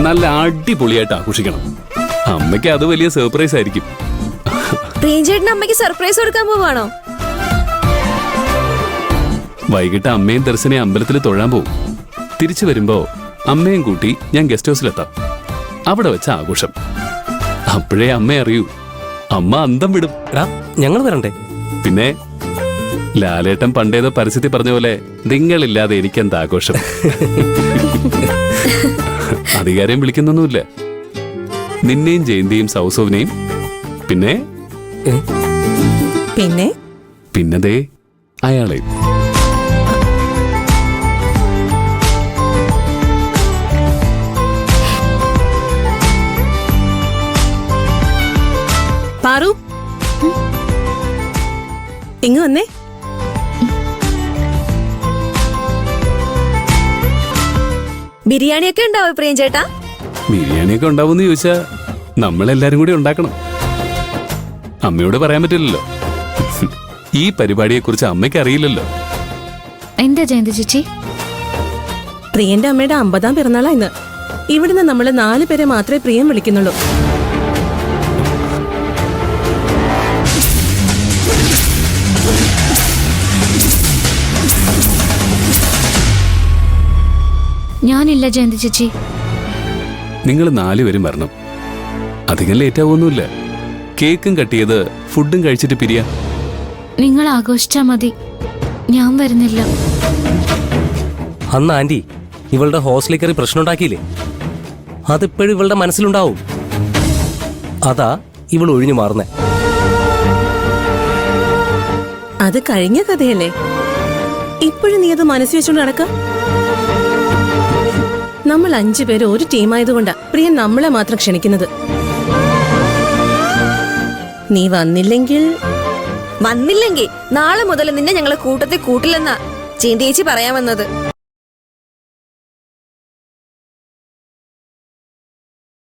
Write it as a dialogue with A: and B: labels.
A: നല്ല അടിപൊളിയായിട്ട് ആഘോഷിക്കണം. അമ്മയ്ക്ക് അത് വലിയ സർപ്രൈസ് ആയിരിക്കും.
B: പ്രിയഞ്ചേട്ടന് അമ്മയ്ക്ക് സർപ്രൈസ് കൊടുക്കാൻ പോവാണോ?
A: വൈകിട്ട് അമ്മയും ദർശനെ അമ്പലത്തിൽ തൊഴാൻ പോവും. തിരിച്ചു വരുമ്പോ അമ്മയും കൂട്ടി ഞാൻ ഗസ്റ്റ് ഹൗസിലെത്താം. അവിടെ വെച്ച ആഘോഷം. അപ്പോഴേ അമ്മ അറിയൂ. അമ്മ അന്തം വിടും.
C: ഞങ്ങൾ വരണ്ടേ?
A: പിന്നെ ലാലേട്ടൻ പണ്ടേതോ പരസ്യത്തിൽ പറഞ്ഞ പോലെ നിങ്ങളില്ലാതെ എനിക്കെന്താ ആഘോഷം. അധികാരം വിളിക്കുന്നൊന്നുമില്ല. നിന്നെയും ജയന്തിയും സൗസവിനെയും പിന്നെ
D: പിന്നെ
A: പിന്നതേ അയാളെയും.
D: പാറു, ഇങ്ങ് വന്നേ.
B: ബിരിയാണിയൊക്കെ ഉണ്ടാവോ പ്രിയഞ്ചേട്ടാ?
A: ബിരിയാണിയൊക്കെ ഉണ്ടാവുമെന്ന് ചോദിച്ചാ നമ്മളെല്ലാരും കൂടി ഉണ്ടാക്കണം. അമ്മയോട് പറയാൻ പറ്റില്ലല്ലോ. ഈ പരിപാടിയെ കുറിച്ച് അമ്മയ്ക്ക് അറിയില്ലല്ലോ.
E: എന്താ ജയന്തി ചേച്ചി?
D: പ്രിയന്റെ അമ്മയുടെ 50ാം പിറന്നാളാ ഇന്ന്. ഇവിടുന്ന് നമ്മള് 4 പേരെ മാത്രമേ പ്രിയം വിളിക്കുന്നുള്ളൂ.
E: ഞാനില്ല ജയന്തി ചേച്ചി.
A: നിങ്ങൾ 4 പേരും വരണം. അധികം ലേറ്റ് ആവുമൊന്നുമില്ല. കേക്കും കട്ടിയത് ഫുഡും കഴിച്ചിട്ട് പിരിയാ.
E: നിങ്ങൾ ആഘോഷിച്ചാ മതി, ഞാൻ വരുന്നില്ല.
C: അന്ന് ആന്റി ഇവളുടെ ഹോസ്റ്റലിൽ കയറി പ്രശ്നം ഉണ്ടാക്കിയില്ലേ, അതിപ്പോഴും ഇവളുടെ മനസ്സിലുണ്ടാവും. അതാ ഇവൾ ഒഴിഞ്ഞു മാറുന്നേ.
D: അത് കഴിഞ്ഞ കഥയല്ലേ. ഇപ്പോഴും നീ അത് മനസ്സിൽ വെച്ചോണ്ട് നടക്ക. നമ്മൾ 5 പേര് ഒരു ടീമായതുകൊണ്ടാ പ്രിയൻ നമ്മളെ മാത്രം ക്ഷണിക്കുന്നത്. നീ വന്നില്ലെങ്കിൽ
B: നാളെ മുതൽ നിന്നെ ഞങ്ങളെ കൂട്ടത്തിൽ കൂട്ടില്ലെന്നാ ജയന്തി ചേച്ചി പറയാൻ വന്നത്.